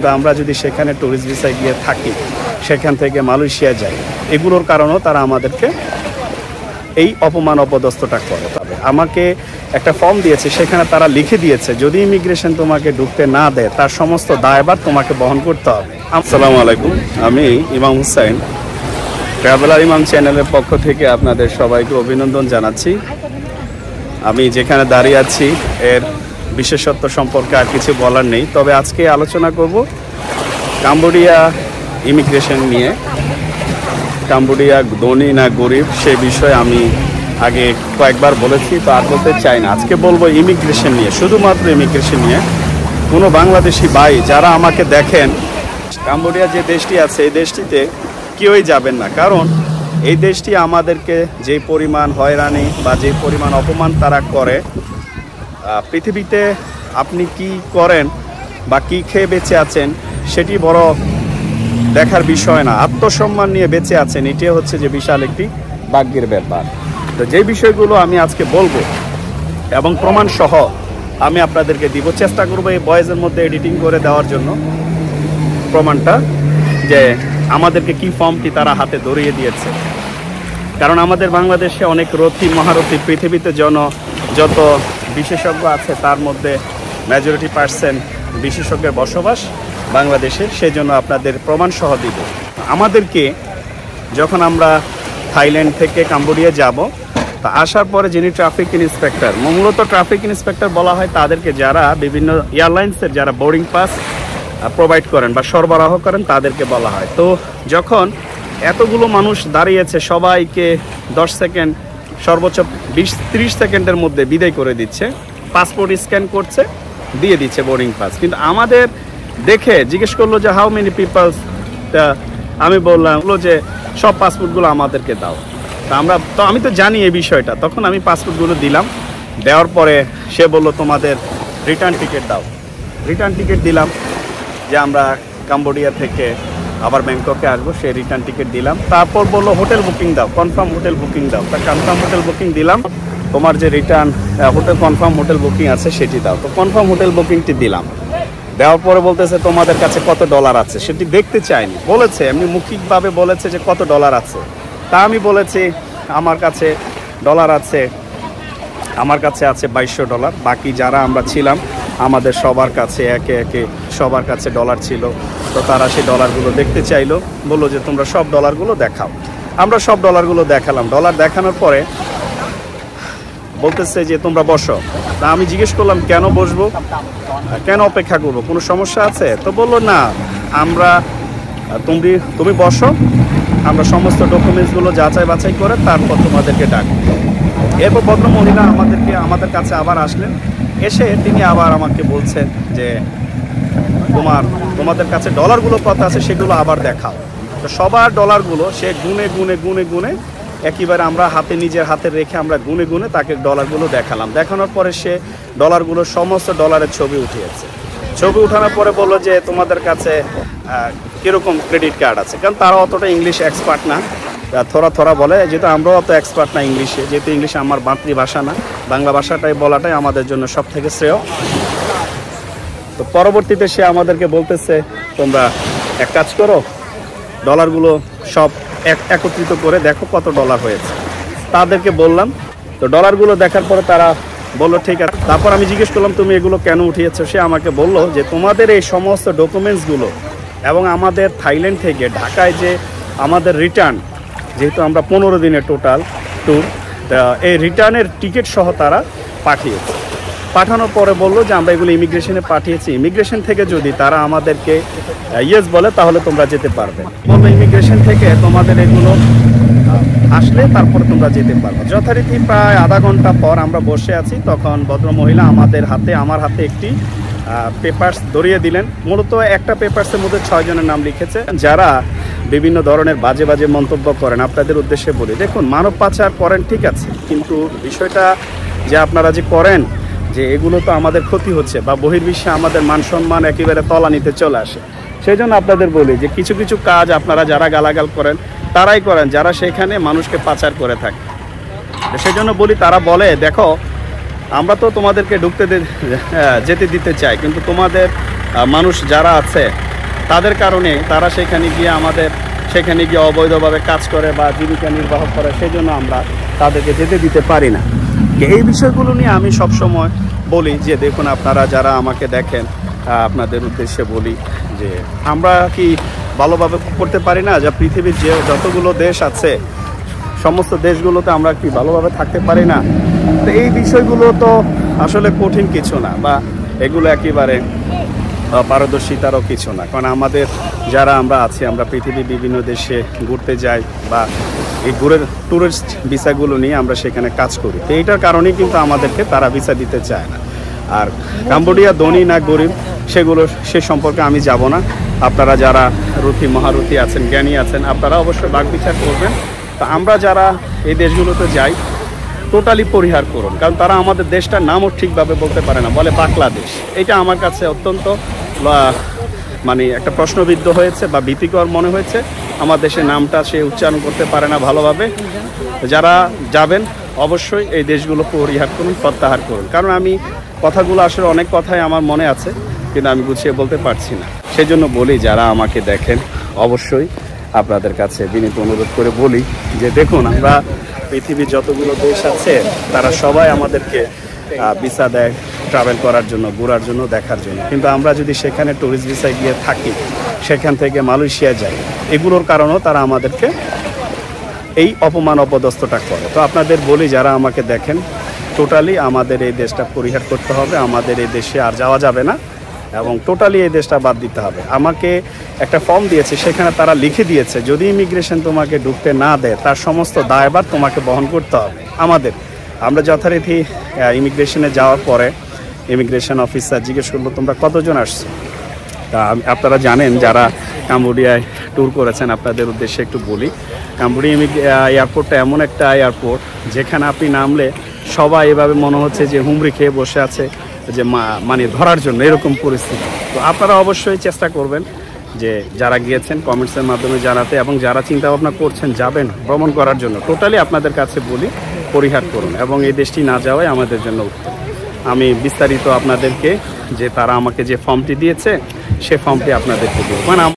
কিন্তু আমরা যদি সেখানে ট্যুরিস্ট ভিসায় গিয়ে থাকি, সেখান থেকে মালয়েশিয়া যাই, এগুলোর কারণেও তারা আমাদেরকে এই অপমান অপদস্থটা করে। তবে আমাকে একটা ফর্ম দিয়েছে, সেখানে তারা লিখে দিয়েছে যদি ইমিগ্রেশন তোমাকে ঢুকতে না দেয় তার সমস্ত দায়ভার তোমাকে বহন করতে হবে। আসসালামু আলাইকুম, আমি ইমাম হুসাইন, ট্রাভেলার ইমাম চ্যানেলের পক্ষ থেকে আপনাদের সবাইকে অভিনন্দন জানাচ্ছি। আমি যেখানে দাঁড়িয়ে আছি এর বিশেষত্ব সম্পর্কে আর কিছু বলার নেই, তবে আজকে আলোচনা করব কাম্বোডিয়া ইমিগ্রেশন নিয়ে। কাম্বোডিয়া ধনী না গরিব সে বিষয়ে আমি আগে কয়েকবার বলেছি, তো আর বলতে চাই না। আজকে বলবো ইমিগ্রেশন নিয়ে, শুধুমাত্র ইমিগ্রেশন নিয়ে। কোনো বাংলাদেশি ভাই যারা আমাকে দেখেন, কাম্বোডিয়া যে দেশটি আছে এই দেশটিতে কেউই যাবেন না, কারণ এই দেশটি আমাদেরকে যে পরিমাণ হয়রানি বা যে পরিমাণ অপমান তারা করে, পৃথিবীতে আপনি কি করেন বা কি খেয়ে বেঁচে আছেন সেটি বড় দেখার বিষয় না। আত্মসম্মান নিয়ে বেঁচে আছেন, এটি হচ্ছে যে বিশাল একটি ভাগ্যের ব্যাপার। তো যে বিষয়গুলো আমি আজকে বলবো এবং প্রমাণ সহ আমি আপনাদেরকে দিব, চেষ্টা করবো এই ভয়েসের মধ্যে এডিটিং করে দেওয়ার জন্য প্রমাণটা, যে আমাদেরকে কি ফর্মটি তারা হাতে ধরিয়ে দিয়েছে। কারণ আমাদের বাংলাদেশে অনেক রথী মহারথী, পৃথিবীতে যত বিশেষজ্ঞ আছে তার মধ্যে মেজরিটি পার্সেন্ট বিশেষজ্ঞের বসবাস বাংলাদেশে, সেই জন্য আপনাদের প্রমাণ সহ দিব। আমাদেরকে যখন আমরা থাইল্যান্ড থেকে কাম্বোডিয়া যাব, তা আসার পরে যিনি ট্রাফিক ইন্সপেক্টর, মূলত ট্রাফিক ইন্সপেক্টর বলা হয় তাদেরকে যারা বিভিন্ন এয়ারলাইন্সের যারা বোর্ডিং পাস প্রোভাইড করেন বা সরবরাহ করেন তাদেরকে বলা হয়। তো যখন এতগুলো মানুষ দাঁড়িয়েছে, সবাইকে 10 সেকেন্ড সর্বোচ্চ 20-30 সেকেন্ডের মধ্যে বিদায় করে দিচ্ছে, পাসপোর্ট স্ক্যান করছে, দিয়ে দিচ্ছে বোর্ডিং পাস। কিন্তু আমাদের দেখে জিজ্ঞেস করলো যে হাউ মেনি পিপলস, আমি বললাম যে সব পাসপোর্টগুলো আমাদেরকে দাও। আমি তো জানি এই বিষয়টা, তখন আমি পাসপোর্টগুলো দিলাম। দেওয়ার পরে সে বলল তোমাদের রিটার্ন টিকিট দাও। রিটার্ন টিকিট দিলাম, যে আমরা কাম্বোডিয়া থেকে আবার ব্যাংককে আসবো, সে রিটার্ন টিকিট দিলাম। তারপর বললো হোটেল বুকিং দাও, কনফার্ম হোটেল বুকিং দাও। তা কনফার্ম হোটেল বুকিং দিলাম, তোমার যে return hotel confirm hotel booking আছে সেটি দাও। তো কনফার্ম হোটেল বুকিংটি দিলাম। দেওয়ার পরে বলতেছে তোমাদের কাছে কত ডলার আছে, সেটি দেখতে চাইনি, বলেছে এমনি মৌখিকভাবে বলেছে যে কত ডলার আছে। তা আমি বলেছি আমার কাছে ডলার আছে, আমার কাছে আছে $2200। বাকি যারা আমরা ছিলাম আমাদের সবার কাছে একে একে সবার কাছে ডলার ছিল। তো তারা সেই ডলারগুলো দেখতে চাইলো, বললো যে তোমরা সব ডলারগুলো দেখাও। আমরা সব ডলারগুলো দেখালাম। ডলার দেখানোর পরে বলতেছে যে তোমরা বসো। তা আমি জিজ্ঞেস করলাম কেন বসবো, কেন অপেক্ষা করবো, কোনো সমস্যা আছে? তো বললো না, তুমি বসো, আমরা সমস্ত ডকুমেন্টসগুলো যাচাই বাছাই করে তারপর তোমাদেরকে ডাকবো। এরপর ভদ্র মহিলা আমাদের কাছে আবার আসলেন। এসে তিনি আবার আমাকে বলছেন যে তোমাদের কাছে ডলারগুলো কত আছে সেগুলো আবার দেখাও। তো সবার ডলারগুলো সে গুনে একেবারে আমরা নিজের হাতে রেখে আমরা গুনে তাকে ডলারগুলো দেখালাম। দেখানোর পরে সে ডলারগুলো সমস্ত ডলারের ছবি উঠিয়েছে। ছবি উঠানোর পরে বললো যে তোমাদের কাছে কীরকম ক্রেডিট কার্ড আছে, কারণ তারা অতটা ইংলিশ এক্সপার্ট না, থোড়া বলে, যেহেতু আমরাও অত এক্সপার্ট না ইংলিশে, যেহেতু ইংলিশ আমার মাতৃভাষা না, বাংলা ভাষাটাই বলাটাই আমাদের জন্য সব থেকে শ্রেয়। তো পরবর্তীতে সে আমাদেরকে বলতেছে তোমরা এক কাজ করো, ডলারগুলো সব একত্রিত করে দেখো কত ডলার হয়েছে। তাদেরকে বললাম। তো ডলারগুলো দেখার পরে তারা বললো ঠিক আছে। তারপর আমি জিজ্ঞেস করলাম তুমি এগুলো কেন উঠিয়েছো। সে আমাকে বলল যে তোমাদের এই সমস্ত ডকুমেন্টসগুলো এবং আমাদের থাইল্যান্ড থেকে ঢাকায় যে আমাদের রিটার্ন, যেহেতু আমরা 15 দিনের টোটাল ট্যুর, এই রিটার্নের টিকিট সহ তারা পাঠিয়েছে। পাঠানোর পরে বললো যে আমরা এগুলো ইমিগ্রেশনে পাঠিয়েছি, ইমিগ্রেশন থেকে যদি তারা আমাদেরকে ইয়েস বলে তাহলে তোমরা যেতে পারবে। বললো ইমিগ্রেশন থেকে তোমাদের এগুলো আসলে তারপরে তোমরা যেতে পারবে। যথারীতি প্রায় আধা ঘন্টা পর আমরা বসে আছি, তখন ভদ্রমহিলা আমার হাতে একটি পেপারস ধরিয়ে দিলেন। মূলত একটা পেপারসের মধ্যে 6 জনের নাম লিখেছে যারা বিভিন্ন ধরনের বাজে মন্তব্য করেন। আপনাদের উদ্দেশ্যে বলি, দেখুন মানব পাচার করেন ঠিক আছে, কিন্তু বিষয়টা যে আপনারা যে করেন যে এগুলো তো আমাদের ক্ষতি হচ্ছে বা বহির্বিশ্বে আমাদের মান সম্মান একেবারে তলানিতে চলে আসে। সেই জন্য আপনাদের বলি যে কিছু কাজ আপনারা যারা গালাগাল করেন তারাই করেন যারা সেখানে মানুষকে পাচার করে থাকে। সেই জন্য বলি, তারা বলে দেখো আমরা তো তোমাদেরকে যেতে দিতে চাই, কিন্তু তোমাদের মানুষ যারা আছে তাদের কারণে তারা সেখানে গিয়ে অবৈধভাবে কাজ করে বা জীবিকা নির্বাহ করে, সেই জন্য আমরা তাদেরকে যেতে দিতে পারি না। এই বিষয়গুলো নিয়ে আমি সবসময় বলি যে দেখুন, আপনারা যারা আমাকে দেখেন, আপনাদের উদ্দেশ্যে বলি যে আমরা কি ভালোভাবে করতে পারি না? যা পৃথিবীর যে যতগুলো দেশ আছে সমস্ত দেশগুলোতে আমরা কি ভালোভাবে থাকতে পারি না? তো এই বিষয়গুলো তো আসলে কঠিন কিছু না, বা এগুলো একেবারে পারদর্শিতারও কিছু না। কারণ আমাদের যারা আমরা আছি, আমরা পৃথিবীর বিভিন্ন দেশে ঘুরতে যাই বা এই ট্যুরিস্ট ভিসাগুলো নিয়ে আমরা সেখানে কাজ করি। তো এইটার কারণেই কিন্তু আমাদেরকে তারা ভিসা দিতে চায় না। আর কাম্বোডিয়া ধনী না গরিব সে সম্পর্কে আমি যাব না। আপনারা যারা মহারথী আছেন, জ্ঞানী আছেন, আপনারা অবশ্যই বাক বিচার করবেন। তো আমরা যারা এই দেশগুলোতে যাই, টোটালি পরিহার করুন, কারণ তারা আমাদের দেশটার নামও ঠিকভাবে বলতে পারে না, বলে বাংলাদেশ। এটা আমার কাছে অত্যন্ত মানে একটা প্রশ্নবিদ্ধ হয়েছে বা ভীতিকর মনে হয়েছে। আমার দেশের নামটা সে উচ্চারণ করতে পারে না ভালোভাবে। যারা যাবেন অবশ্যই এই দেশগুলো পরিহার করুন, প্রত্যাহার করুন। কারণ আমি কথাগুলো আসলে অনেক কথাই আমার মনে আছে, কিন্তু আমি গুছিয়ে বলতে পারছি না। সেই জন্য বলি, যারা আমাকে দেখেন অবশ্যই আপনাদের কাছে বিনীত অনুরোধ করে বলি যে দেখুন, আমরা পৃথিবীর যতগুলো দেশ আছে তারা সবাই আমাদেরকে ভিসা দেয় ট্রাভেল করার জন্য, ঘোরার জন্য, দেখার জন্য। কিন্তু আমরা যদি সেখানে ট্যুরিস্ট ভিসায় গিয়ে থাকি, সেখান থেকে মালয়েশিয়া যাই, এগুলোর কারণেও তারা আমাদেরকে এই অপমান অপদস্থটা করে। তো আপনাদের বলি, যারা আমাকে দেখেন, টোটালি আমাদের এই দেশটা পরিহার করতে হবে, আমাদের এই দেশে আর যাওয়া যাবে না এবং টোটালি এই দেশটা বাদ দিতে হবে। আমাকে একটা ফর্ম দিয়েছে, সেখানে তারা লিখে দিয়েছে যদি ইমিগ্রেশন তোমাকে ঢুকতে না দেয় তার সমস্ত দায়ভার তোমাকে বহন করতে হবে। আমরা যথারীতি ইমিগ্রেশনে যাওয়ার পরে ইমিগ্রেশন অফিসার জিজ্ঞেস করলো তোমরা কতজন আসছো। তা আপনারা জানেন যারা কাম্বোডিয়ায় ট্যুর করেছেন, আপনাদের উদ্দেশ্যে একটু বলি, কাম্বোডিয়া এয়ারপোর্টটা এমন একটা এয়ারপোর্ট যেখানে আপনি নামলে সবাই এভাবে মনে হচ্ছে যে হুমড়ি খেয়ে বসে আছে, যে মানে ধরার জন্য, এরকম পরিস্থিতি। তো আপনারা অবশ্যই চেষ্টা করবেন যে যারা গিয়েছেন কমেন্টসের মাধ্যমে জানাতে, এবং যারা চিন্তা ভাবনা করছেন যাবেন ভ্রমণ করার জন্য, টোটালি আপনাদের কাছে বলি পরিহার করুন এবং এই দেশটি না যাওয়াই আমাদের জন্য উত্তম। আমি বিস্তারিত আপনাদেরকে, যে তারা আমাকে যে ফর্মটি দিয়েছে সে ফর্মটি আপনাদেরকে দেব। মানে